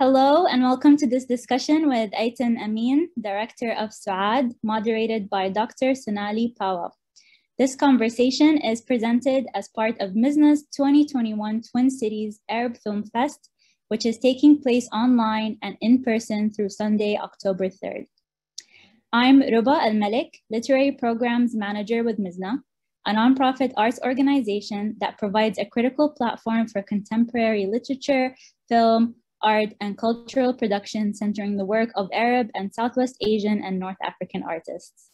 Hello and welcome to this discussion with Ayten Amin, Director of Souad, moderated by Dr. Sonali Pahwa. This conversation is presented as part of Mizna's 2021 Twin Cities Arab Film Fest, which is taking place online and in person through Sunday, October 3rd. I'm Ruba Al-Malik, Literary Programs Manager with Mizna, a nonprofit arts organization that provides a critical platform for contemporary literature, film, art, and cultural production centering the work of Arab and Southwest Asian and North African artists.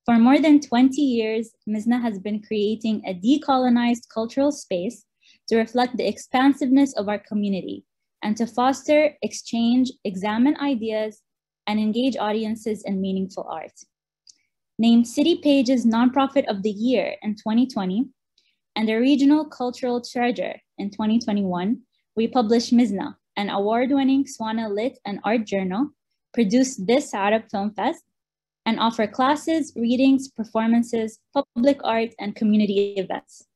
For more than 20 years, Mizna has been creating a decolonized cultural space to reflect the expansiveness of our community and to foster, exchange, examine ideas, and engage audiences in meaningful art. Named City Page's Nonprofit of the Year in 2020 and a Regional Cultural Treasure in 2021, we published Mizna, an award-winning Swana Lit and Art journal, produced this Arab Film Fest, and offer classes, readings, performances, public art, and community events.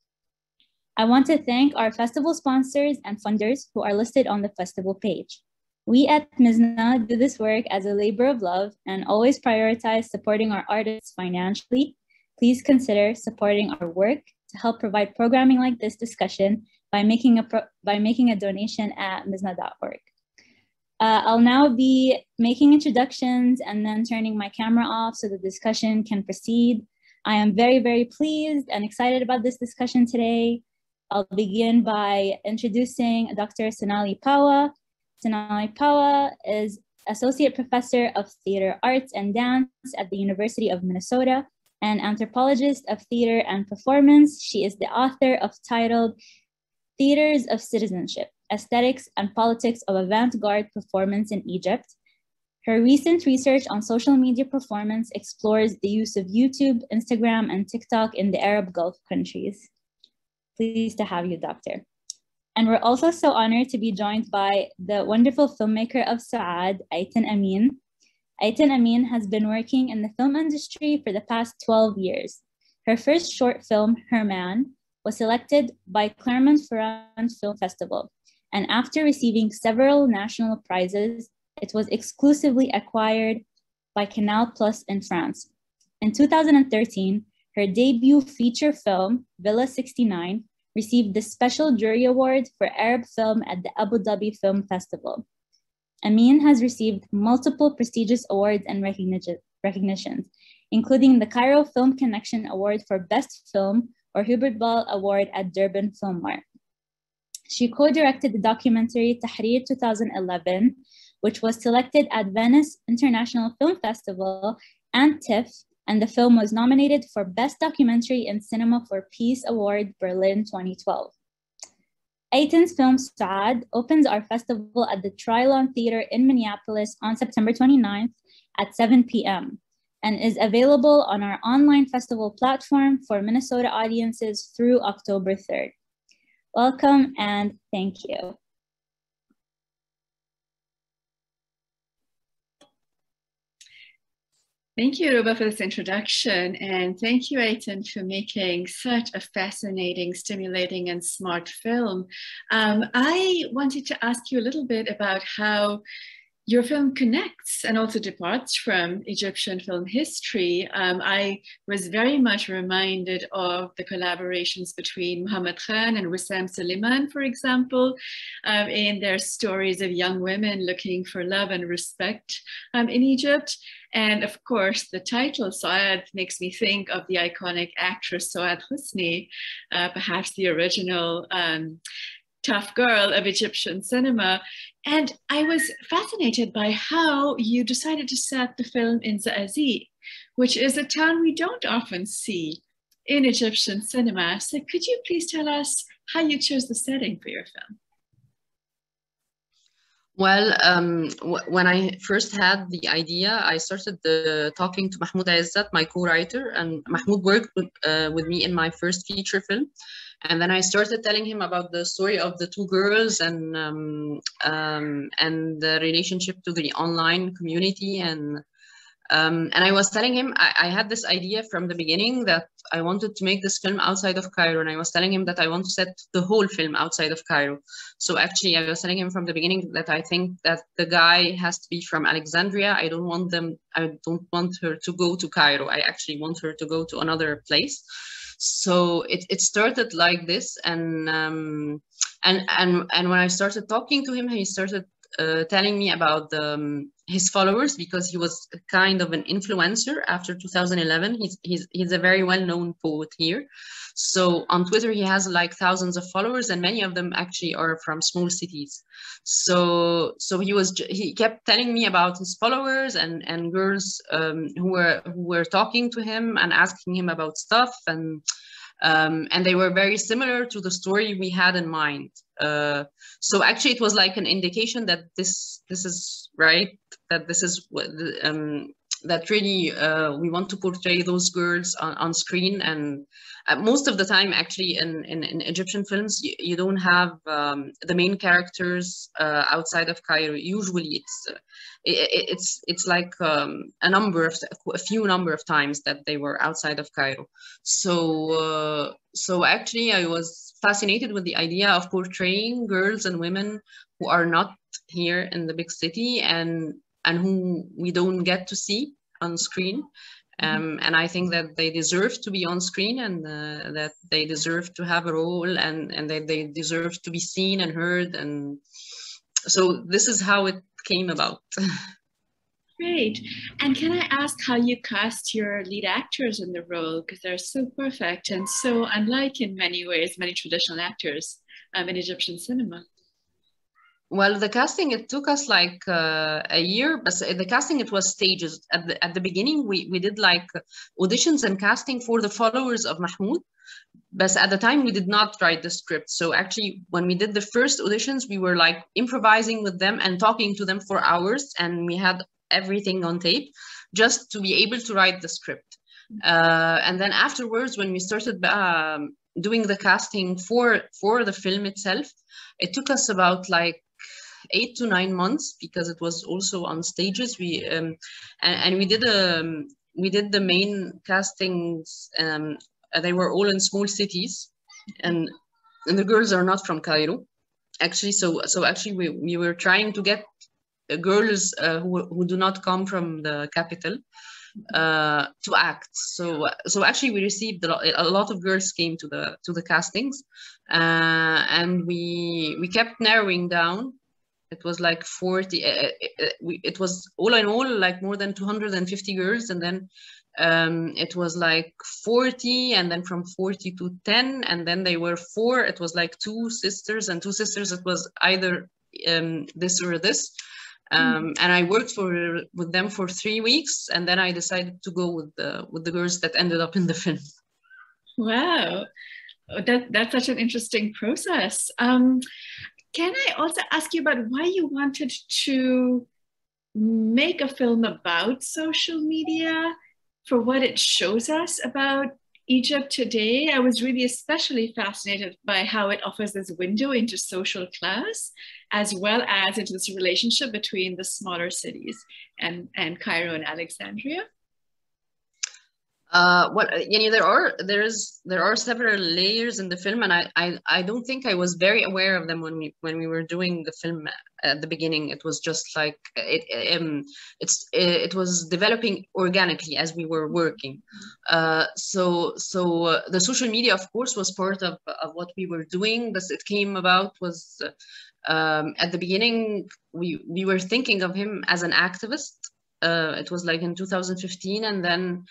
I want to thank our festival sponsors and funders who are listed on the festival page. We at Mizna do this work as a labor of love and always prioritize supporting our artists financially. Please consider supporting our work to help provide programming like this discussion by making a donation at mizna.org. I'll now be making introductions and then turning my camera off so the discussion can proceed. I am very, very pleased and excited about this discussion today. I'll begin by introducing Dr. Sonali Pahwa. Sonali Pahwa is Associate Professor of Theater Arts and Dance at the University of Minnesota and anthropologist of theater and performance. She is the author of titled Theaters of Citizenship, Aesthetics and Politics of Avant-Garde Performance in Egypt. Her recent research on social media performance explores the use of YouTube, Instagram, and TikTok in the Arab Gulf countries. Pleased to have you, Doctor. And we're also so honored to be joined by the wonderful filmmaker of Souad, Ayten Amin. Ayten Amin has been working in the film industry for the past 12 years. Her first short film, Her Man, was selected by Clermont-Ferrand Film Festival. And after receiving several national prizes, it was exclusively acquired by Canal Plus in France. In 2013, her debut feature film, Villa 69, received the Special Jury Award for Arab Film at the Abu Dhabi Film Festival. Amin has received multiple prestigious awards and recognitions, including the Cairo Film Connection Award for Best Film or Hubert Ball Award at Durban Film Mart. She co-directed the documentary Tahrir 2011, which was selected at Venice International Film Festival and TIFF, and the film was nominated for Best Documentary in Cinema for Peace Award, Berlin 2012. Ayten's film Souad opens our festival at the Trilon Theater in Minneapolis on September 29th at 7 p.m. and is available on our online festival platform for Minnesota audiences through October 3rd. Welcome and thank you. Thank you, Ruba, for this introduction. And thank you, Ayten, for making such a fascinating, stimulating, and smart film. I wanted to ask you a little bit about how your film connects and also departs from Egyptian film history. I was very much reminded of the collaborations between Mohammed Khan and Wissam Suleiman, for example, in their stories of young women looking for love and respect in Egypt. And of course, the title Souad makes me think of the iconic actress Souad Hosni, perhaps the original tough girl of Egyptian cinema. And I was fascinated by how you decided to set the film in Zaazit, which is a town we don't often see in Egyptian cinema. So could you please tell us how you chose the setting for your film? Well, when I first had the idea, I started talking to Mahmoud Izzat, my co-writer, and Mahmoud worked with me in my first feature film. And then I started telling him about the story of the two girls and the relationship to the online community and And I was telling him, I had this idea from the beginning that I wanted to make this film outside of Cairo. And I was telling him that I want to set the whole film outside of Cairo. So actually, I was telling him from the beginning that I think that the guy has to be from Alexandria. I don't want her to go to Cairo. I actually want her to go to another place. So it started like this. And when I started talking to him, he started telling me about his followers, because he was kind of an influencer after 2011. He's a very well-known poet here. So on Twitter, he has like thousands of followers, and many of them actually are from small cities. So he kept telling me about his followers and girls who were talking to him and asking him about stuff, and they were very similar to the story we had in mind. So actually, it was like an indication that this is right, that this is what that really we want to portray those girls on screen. And most of the time, actually, in Egyptian films, you don't have the main characters outside of Cairo. Usually, it's like a few number of times that they were outside of Cairo. So actually, I was fascinated with the idea of portraying girls and women who are not here in the big city and who we don't get to see on screen. And I think that they deserve to be on screen, and that they deserve to have a role, and that they deserve to be seen and heard. And so this is how it came about. Great. And can I ask how you cast your lead actors in the role? Because they're so perfect and so unlike in many ways, many traditional actors in Egyptian cinema. Well, the casting, it took us like a year, but the casting, it was stages. At the beginning, we did like auditions and casting for the followers of Mahmoud. But at the time, we did not write the script. So actually, when we did the first auditions, we were like improvising with them and talking to them for hours. And we had everything on tape just to be able to write the script. And then afterwards, when we started doing the casting for the film itself, it took us about like 8 to 9 months, because it was also on stages. We we did the main castings. They were all in small cities, and the girls are not from Cairo, actually. So actually, we were trying to get girls who do not come from the capital to act. So actually, we received a lot of girls came to the castings, and we kept narrowing down. It was like 40. It was all in all like more than 250 girls, and then it was like 40, and then from 40 to 10, and then they were 4. It was like 2 sisters, and 2 sisters. It was either this or this. And I worked with them for 3 weeks, and then I decided to go with the girls that ended up in the film. Wow, that's such an interesting process. Can I also ask you about why you wanted to make a film about social media, for what it shows us about Egypt today? I was really especially fascinated by how it offers this window into social class, as well as into this relationship between the smaller cities and Cairo and Alexandria. Well, there are several layers in the film, and I don't think I was very aware of them when we were doing the film at the beginning. It was just like it was developing organically as we were working. So the social media, of course, was part of what we were doing, but it came about was at the beginning we were thinking of him as an activist. It was like in 2015, and then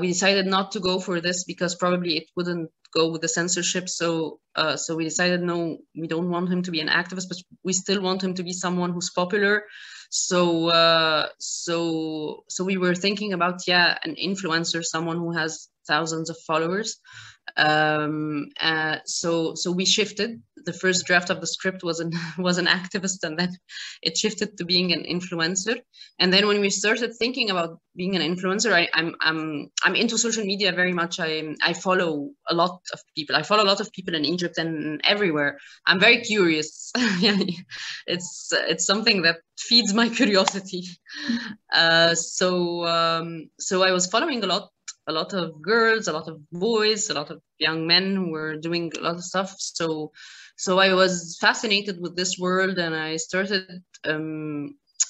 we decided not to go for this because probably it wouldn't go with the censorship. So we decided, no, we don't want him to be an activist, but we still want him to be someone who's popular. So we were thinking about, an influencer, someone who has thousands of followers. So we shifted. The first draft of the script was an activist, and then it shifted to being an influencer. And then when we started thinking about being an influencer, I'm into social media very much. I follow a lot of people. I follow a lot of people in Egypt and everywhere. I'm very curious. It's something that feeds my curiosity. So I was following a lot of girls, a lot of boys, a lot of young men who were doing a lot of stuff. So I was fascinated with this world, and I started.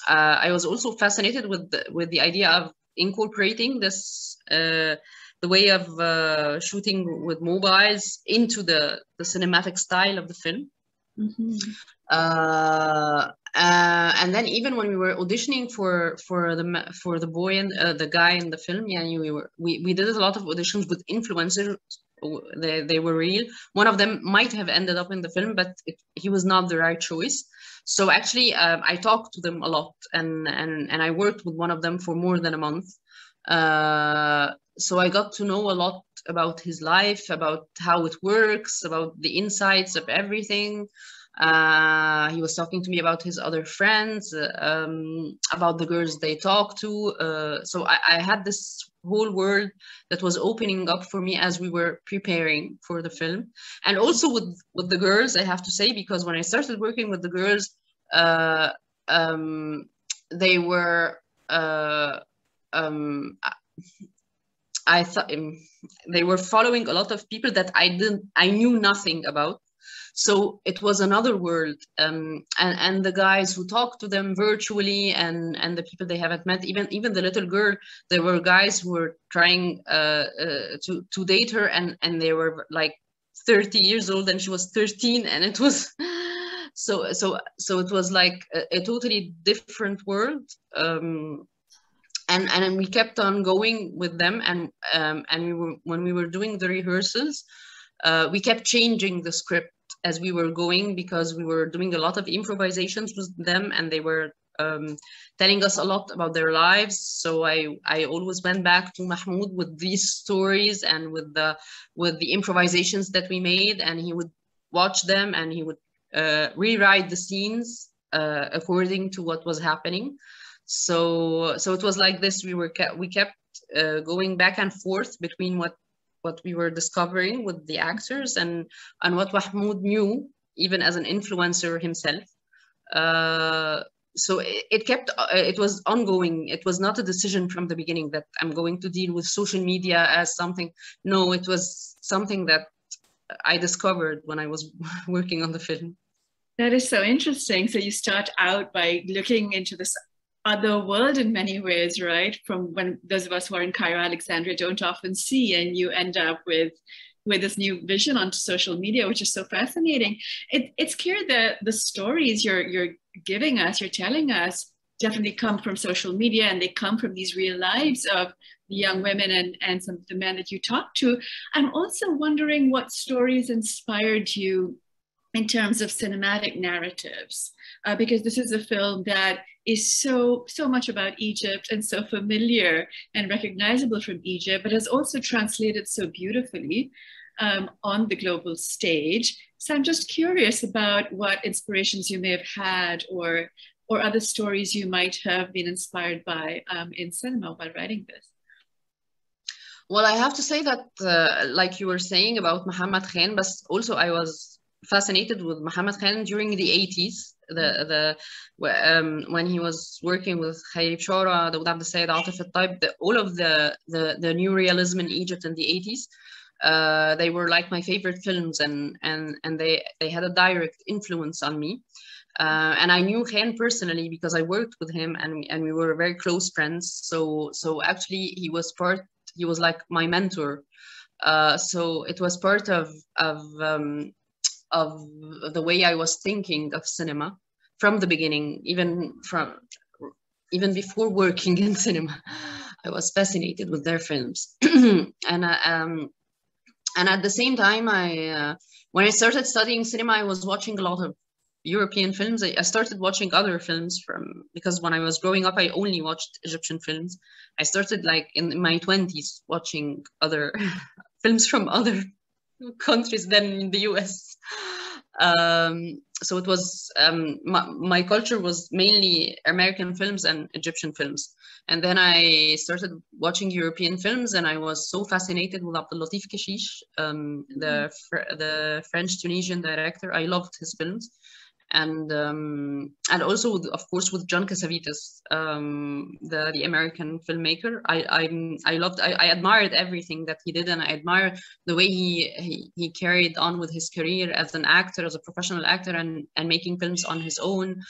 I was also fascinated with the idea of incorporating this the way of shooting with mobiles into the cinematic style of the film. Mm-hmm. And then even when we were auditioning for the boy and the guy in the film, we did a lot of auditions with influencers. They were real. One of them might have ended up in the film, but he was not the right choice. So actually, I talked to them a lot, and I worked with one of them for more than a month. So I got to know a lot about his life, about how it works, about the insights of everything. He was talking to me about his other friends, about the girls they talked to. So I had this whole world that was opening up for me as we were preparing for the film. And also with the girls, I have to say, because when I started working with the girls, they were I thought they were following a lot of people that I knew nothing about. So it was another world, and the guys who talked to them virtually, and the people they haven't met, even the little girl, there were guys who were trying to date her, and they were like 30 years old, and she was 13, and it was so it was like a totally different world. And we kept on going with them, and when we were doing the rehearsals, we kept changing the script as we were going, because we were doing a lot of improvisations with them, and they were telling us a lot about their lives. So I always went back to Mahmoud with these stories and with the improvisations that we made, and he would watch them, and he would rewrite the scenes according to what was happening. So it was like this. We kept going back and forth between what we were discovering with the actors and what Mahmoud knew, even as an influencer himself. So it was ongoing. It was not a decision from the beginning that I'm going to deal with social media as something. No, it was something that I discovered when I was working on the film. That is so interesting. So you start out by looking into this other world in many ways, right? From when those of us who are in Cairo, Alexandria don't often see, and you end up with this new vision onto social media, which is so fascinating. It's clear that the stories you're giving us, you're telling us, definitely come from social media, and they come from these real lives of the young women and some of the men that you talk to. I'm also wondering what stories inspired you in terms of cinematic narratives, because this is a film that is so much about Egypt and so familiar and recognizable from Egypt, but has also translated so beautifully on the global stage. So I'm just curious about what inspirations you may have had, or other stories you might have been inspired by in cinema while writing this. Well, I have to say that, like you were saying about Muhammad Khan, but also I was fascinated with Muhammad Khan during the 80s, when he was working with Khayri Bishara, Dawood Abd al-Sayed, Atif al-Taib, all of the new realism in Egypt in the 80s. They were like my favorite films, and they had a direct influence on me. And I knew Khan personally because I worked with him, and we were very close friends. So actually he was like my mentor. So it was part of the way I was thinking of cinema from the beginning, even before working in cinema. I was fascinated with their films. And at the same time, when I started studying cinema, I was watching a lot of European films. I started watching other films because when I was growing up, I only watched Egyptian films. I started like in my 20s watching other films from other countries than in the US. So it was my culture was mainly American films and Egyptian films. And then I started watching European films, and I was so fascinated with Abdel Latif Kechiche, the French-Tunisian director. I loved his films. And also of course with John Cassavetes, the American filmmaker. I admired everything that he did, and I admire the way he carried on with his career as an actor, as a professional actor, and making films on his own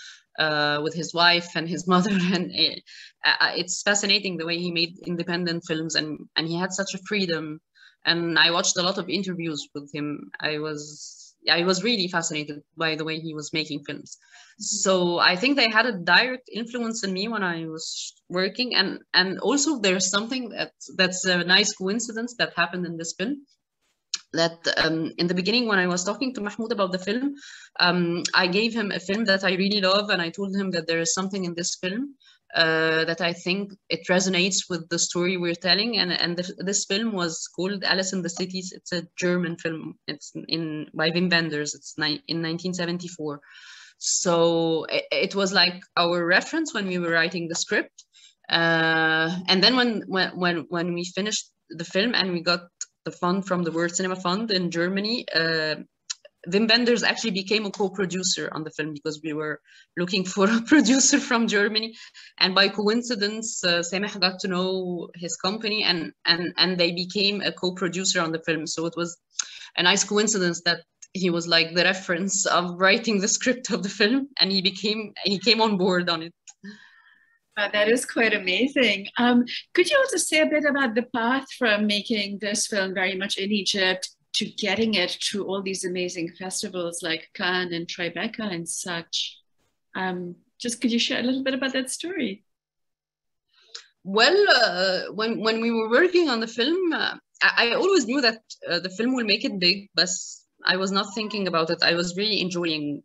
with his wife and his mother. And it's fascinating the way he made independent films, and he had such a freedom. And I watched a lot of interviews with him. I was really fascinated by the way he was making films. So I think they had a direct influence on me when I was working. And also there's something that's a nice coincidence that happened in this film. That in the beginning, when I was talking to Mahmoud about the film, I gave him a film that I really love, and I told him that there is something in this film that I think it resonates with the story we're telling. And this film was called Alice in the Cities. It's a German film. It's by Wim Wenders. It's in 1974. So it was like our reference when we were writing the script. And then when we finished the film and we got the fund from the World Cinema Fund in Germany, Wim Wenders actually became a co-producer on the film, because we were looking for a producer from Germany. And by coincidence, Sameh got to know his company, and they became a co-producer on the film. So it was a nice coincidence that he was like the reference of writing the script of the film, and he came on board on it. That is quite amazing. Could you also say a bit about the path from making this film very much in Egypt to getting it to all these amazing festivals like Cannes and Tribeca and such? Just could you share a little bit about that story? Well, when we were working on the film, I always knew that the film will make it big, but I was not thinking about it. I was really enjoying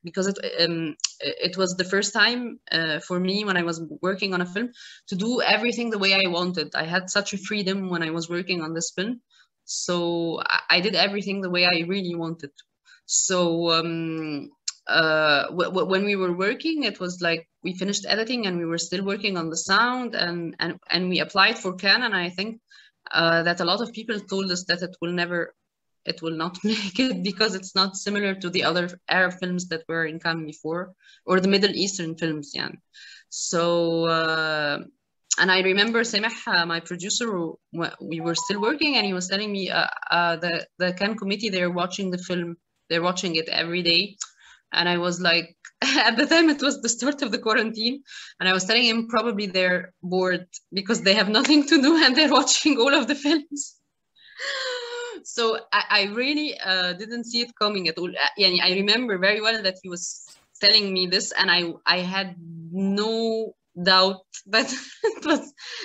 because it was the first time for me when I was working on a film to do everything the way I wanted. I had such a freedom when I was working on this film, so I did everything the way I really wanted. So when we were working, it was like we finished editing and we were still working on the sound, and we applied for Cannes, and I think that a lot of people told us that it will not make it because it's not similar to the other Arab films that were in Cannes before, or the Middle Eastern films. Yeah. So, and I remember Sameh, my producer, we were still working, and he was telling me the Cannes committee, they're watching the film, they're watching it every day. And I was like, at the time it was the start of the quarantine, and I was telling him probably they're bored because they have nothing to do and they're watching all of the films. So I really didn't see it coming at all. I remember very well that he was telling me this, and I had no doubt that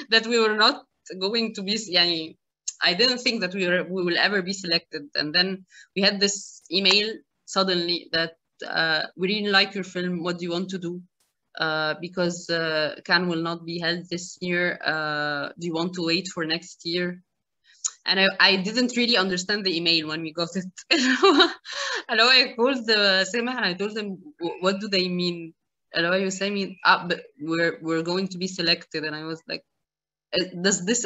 that we were not going to be. I didn't think that we will ever be selected. And then we had this email suddenly that we really like your film. What do you want to do? Because Cannes will not be held this year. Do you want to wait for next year? And I didn't really understand the email when we got it. Hello, I called Sameh and I told them, what do they mean? Hello, you say me, but we're going to be selected. And I was like, does this,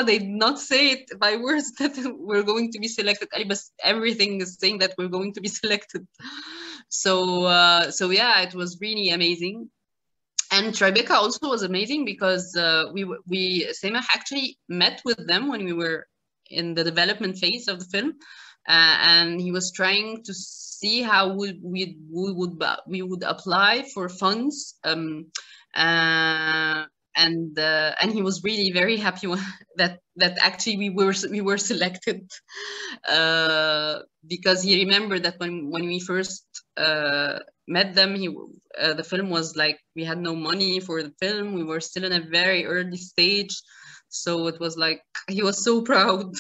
they did not say it by words that we're going to be selected. But everything is saying that we're going to be selected. So yeah, it was really amazing. And Tribeca also was amazing because Sameh actually met with them when we were in the development phase of the film, and he was trying to see how we would apply for funds, and he was really very happy that actually we were selected, because he remembered that when we first met them, the film was like we had no money for the film. We were still in a very early stage. So it was like, he was so proud.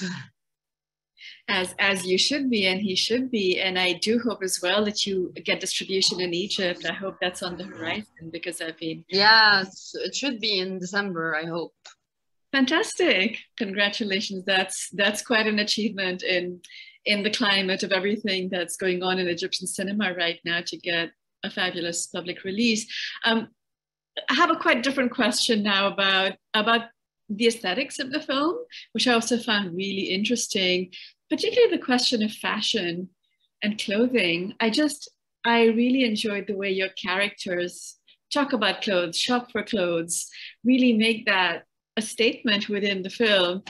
As you should be, and he should be. And I do hope as well that you get distribution in Egypt. I hope that's on the horizon, because I've been... Yeah, it should be in December, I hope. Fantastic. Congratulations. That's quite an achievement in the climate of everything that's going on in Egyptian cinema right now, to get a fabulous public release. I have a quite different question now about the aesthetics of the film, which I also found really interesting, particularly the question of fashion and clothing. I really enjoyed the way your characters talk about clothes, shop for clothes, really make that a statement within the film.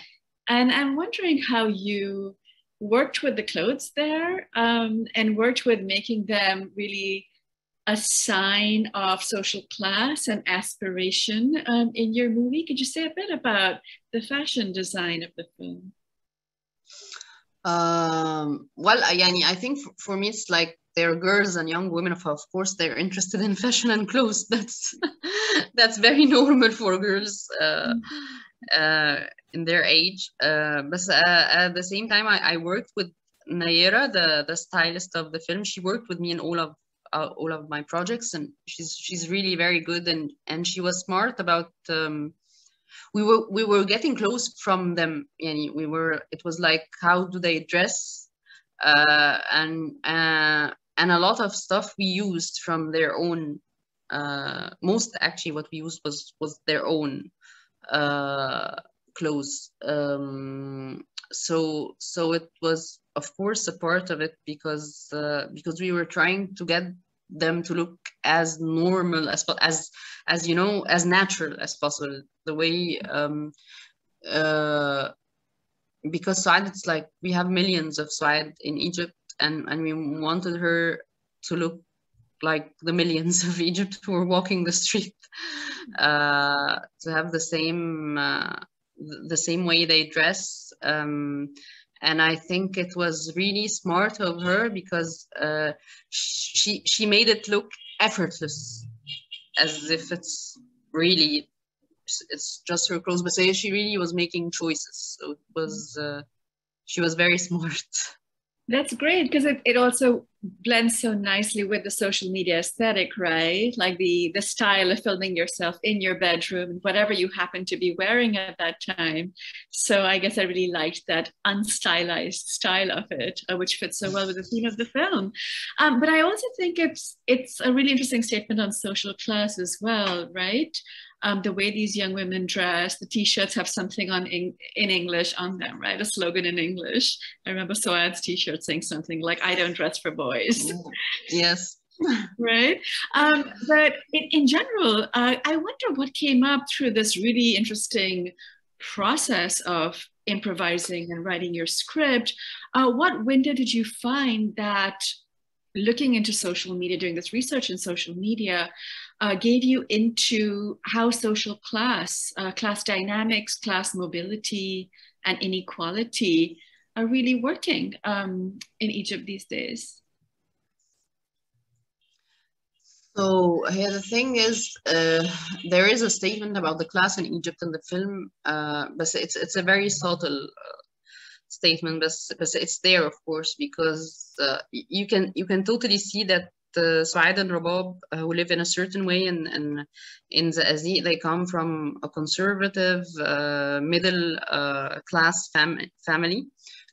And I'm wondering how you worked with the clothes there, and worked with making them really a sign of social class and aspiration in your movie. Could you say a bit about the fashion design of the film? Well, I think for me, it's like they're girls and young women. Of course, they're interested in fashion and clothes. That's very normal for girls in their age. But at the same time, I worked with Nayera, the stylist of the film. She worked with me in all of my projects, and she's really very good, and she was smart about. We were getting clothes from them. It was like, how do they dress, and a lot of stuff we used from their own. Most actually, what we used was their own clothes. So it was, of course, a part of it, because we were trying to get them to look as normal as natural as possible. The way because Souad, it's like we have millions of Souad in Egypt, and we wanted her to look like the millions of Egypt who were walking the street, to have the same way they dress. And I think it was really smart of her, because she made it look effortless, as if it's just her clothes, but she really was making choices. So it was she was very smart. That's great, because it also blends so nicely with the social media aesthetic, right? Like the style of filming yourself in your bedroom, whatever you happen to be wearing at that time. So I guess I really liked that unstylized style of it, which fits so well with the theme of the film. But I also think it's a really interesting statement on social class as well, right? The way these young women dress, the t-shirts have something in English on them, right? A slogan in English. I remember Souad's t-shirt saying something like, "I don't dress for boys." Yes. Right? But in general, I wonder what came up through this really interesting process of improvising and writing your script. What window did you find that, looking into social media, doing this research in social media, gave you into how social class, class dynamics, class mobility, and inequality are really working in Egypt these days? So here the thing is, there is a statement about the class in Egypt in the film, but it's a very subtle statement, but it's there, of course, because you can totally see that Souad and Rabab, who live in a certain way in the Aziz, they come from a conservative middle class family,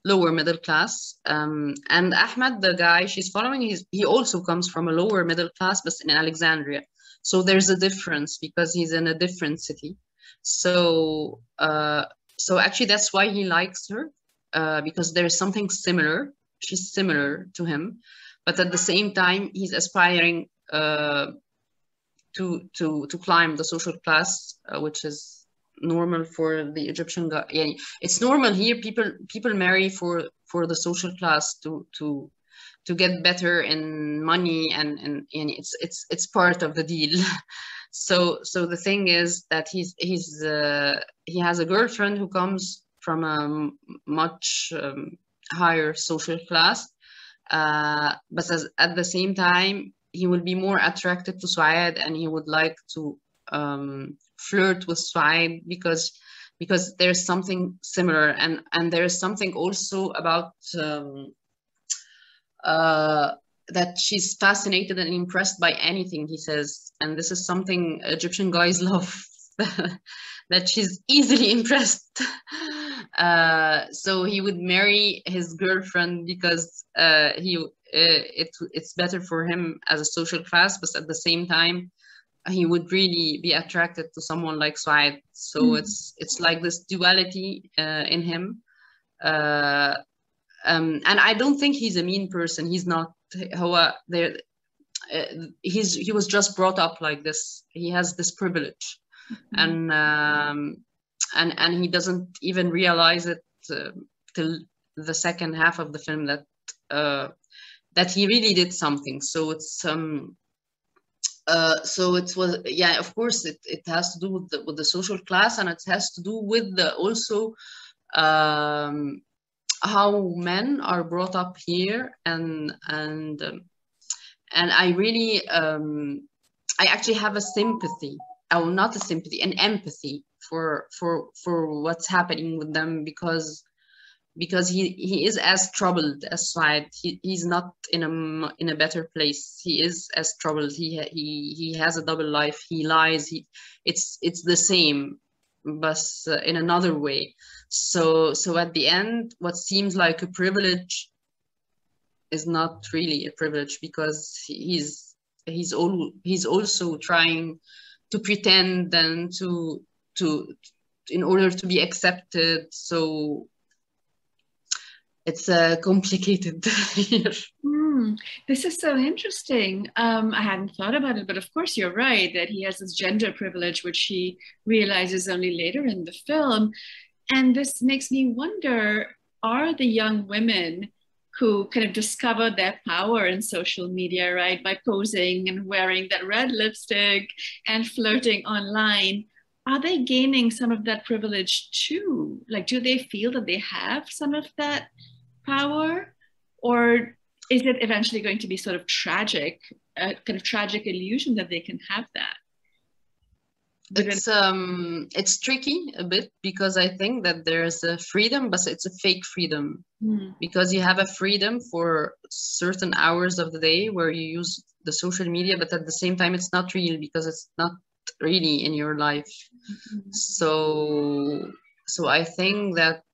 lower middle class, and Ahmed, the guy she's following, he also comes from a lower middle class, but in Alexandria. So there's a difference, because he's in a different city. So actually that's why he likes her, because there's something similar. She's similar to him, but at the same time he's aspiring to climb the social class, which is normal for the Egyptian guy. Yeah, it's normal here. People marry for the social class to get better in money, and it's part of the deal. So the thing is that he has a girlfriend who comes from a much higher social class, but at the same time he will be more attracted to Souad, and he would like to flirt with Souad, because because there's something similar, and there's something also about that she's fascinated and impressed by anything he says, and this is something Egyptian guys love, that she's easily impressed. So he would marry his girlfriend because it's better for him as a social class, but at the same time he would really be attracted to someone like Souad. So it's like this duality in him. And I don't think he's a mean person. He's not. He was just brought up like this. He has this privilege, and he doesn't even realize it till the second half of the film that that he really did something. So it's so it was, yeah, of course it has to do with the social class, and it has to do with the also how men are brought up here, and I really I actually have a sympathy, not a sympathy, an empathy for what's happening with them, because he is as troubled as Souad. He's not in a better place. He is as troubled. He has a double life. He lies. It's the same, but in another way. So at the end, what seems like a privilege is not really a privilege, because he's also trying to pretend and to in order to be accepted. So it's complicated here. This is so interesting. I hadn't thought about it, but of course you're right that he has this gender privilege, which he realizes only later in the film. And this makes me wonder, are the young women who kind of discover their power in social media, right, by posing and wearing that red lipstick and flirting online, are they gaining some of that privilege too? Like, do they feel that they have some of that power, or is it eventually going to be sort of tragic, a kind of tragic illusion that they can have that? It's tricky a bit, because I think that there's a freedom, but it's a fake freedom, because you have a freedom for certain hours of the day where you use the social media, but at the same time it's not real, because it's not really in your life. So I think that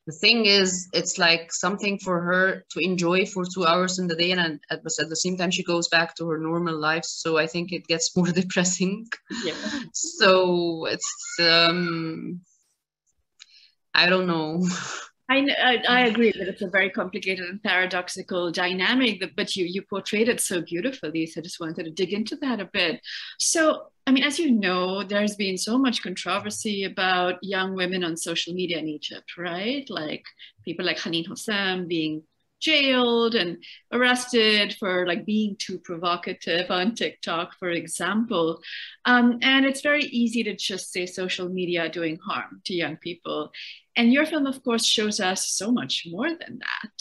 the thing is, it's like something for her to enjoy for 2 hours in the day, and at the same time she goes back to her normal life. So I think it gets more depressing. Yeah. So it's I don't know. I agree that it's a very complicated and paradoxical dynamic, but you portrayed it so beautifully. So I just wanted to dig into that a bit. So, I mean, as you know, there's been so much controversy about young women on social media in Egypt, right? Like people like Haneen Hossam being jailed and arrested for like being too provocative on TikTok, for example. And it's very easy to just say social media doing harm to young people. And your film, of course, shows us so much more than that.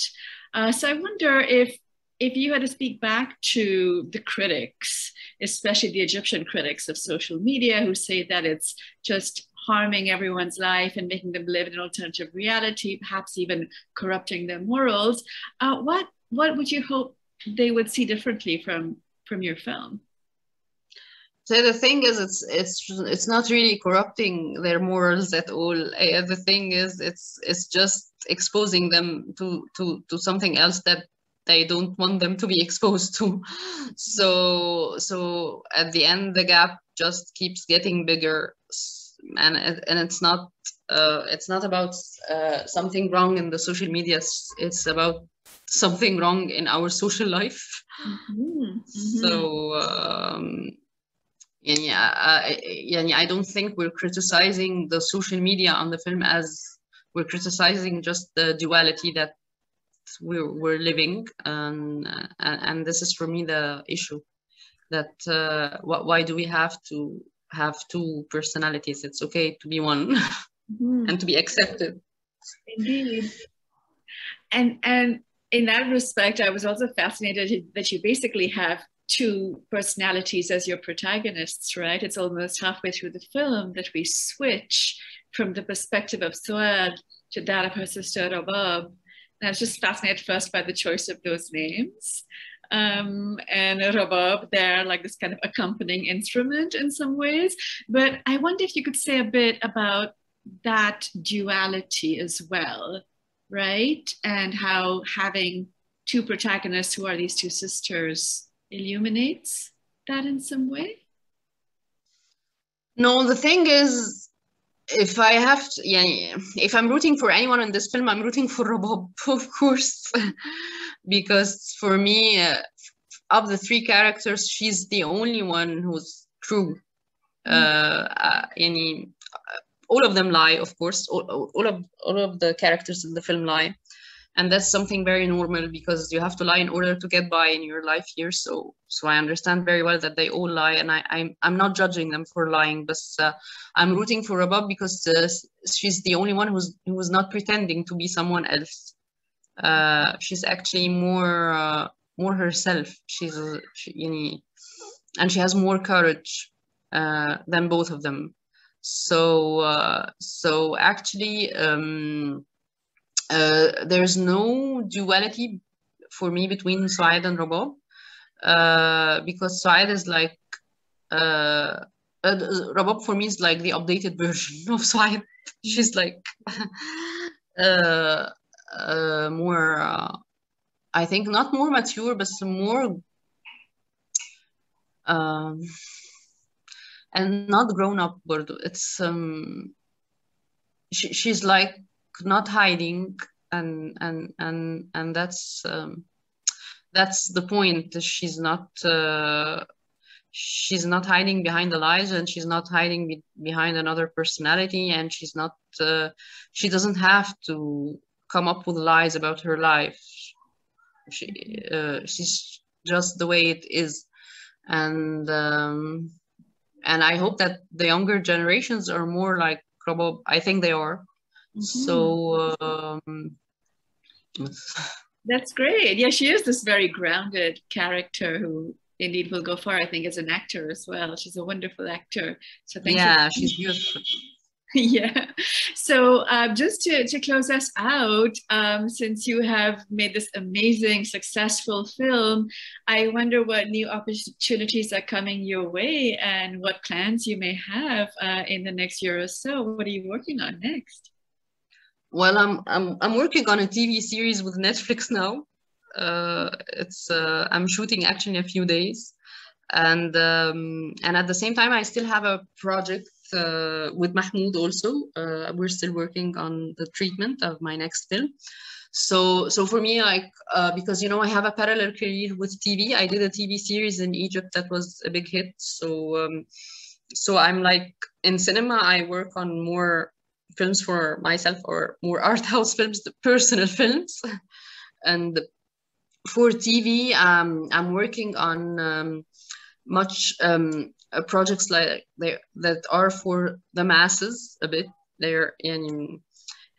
So I wonder if you had to speak back to the critics, especially the Egyptian critics of social media, who say that it's just harming everyone's life and making them live in an alternative reality, perhaps even corrupting their morals. What would you hope they would see differently from your film? So the thing is, it's not really corrupting their morals at all. The thing is, it's just exposing them to something else that they don't want them to be exposed to. So at the end, the gap just keeps getting bigger, and it's not about something wrong in the social media. It's about something wrong in our social life. So. I don't think we're criticizing the social media on the film as we're criticizing just the duality that we're living, and this is for me the issue, that why do we have to have two personalities? It's okay to be one and to be accepted. Indeed. And in that respect, I was also fascinated that you basically have two personalities as your protagonists, right? It's almost halfway through the film that we switch from the perspective of Souad to that of her sister Rabab. And I was just fascinated first by the choice of those names. And Rabab, they're like this kind of accompanying instrument in some ways. But I wonder if you could say a bit about that duality as well, right? And how having two protagonists who are these two sisters illuminates that in some way? No, the thing is, if I have to, yeah, if I'm rooting for anyone in this film, I'm rooting for Rabab, of course, because for me, of the three characters, she's the only one who's true. All of them lie, of course. All of the characters in the film lie. And that's something very normal because you have to lie in order to get by in your life here. So I understand very well that they all lie, and I'm not judging them for lying, but I'm rooting for Rabab because she's the only one who's not pretending to be someone else. She's actually more herself. And she has more courage than both of them. So actually. There's no duality for me between Souad and Rabab because Souad is like Rabab for me is like the updated version of Souad. She's like more I think not more mature but some more and not grown up, but it's she's like not hiding, and that's the point. She's not hiding behind the lies, and she's not hiding behind another personality, and she's not she doesn't have to come up with lies about her life. She's just the way it is, and I hope that the younger generations are more like Rabab. I think they are. So that's great. Yeah, she is this very grounded character who indeed will go far, I think, as an actor as well. She's a wonderful actor. So thank you. Yeah, she's beautiful. Yeah. So just to close us out, since you have made this amazing, successful film, I wonder what new opportunities are coming your way and what plans you may have in the next year or so. What are you working on next? Well, I'm working on a TV series with Netflix now. I'm shooting actually in a few days, and at the same time I still have a project with Mahmoud also. We're still working on the treatment of my next film. So for me, like because I have a parallel career with TV. I did a TV series in Egypt that was a big hit. So I'm like in cinema. I work on more films for myself, or more art house films, the personal films. And for TV, I'm working on much projects like that are for the masses a bit. They're in,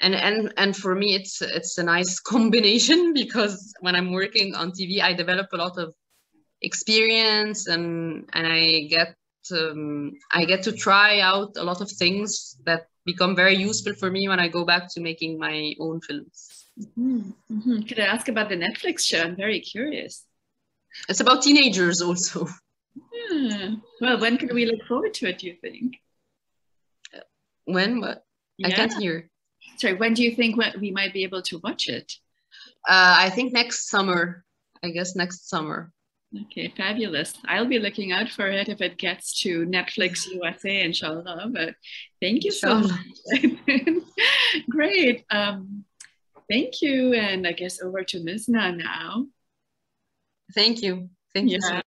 and for me it's a nice combination, because when I'm working on TV I develop a lot of experience, and I get to try out a lot of things that become very useful for me when I go back to making my own films. Mm-hmm. Mm-hmm. Could I ask about the Netflix show? I'm very curious. It's about teenagers also. Yeah. Well, when can we look forward to it, do you think? When? What? Yeah. I can't hear. Sorry, when do you think we might be able to watch it? I think next summer. I guess next summer. Okay, fabulous. I'll be looking out for it if it gets to Netflix USA, inshallah. But thank you so much. Great. Thank you. And I guess over to Mizna now. Thank you. Thank you so much.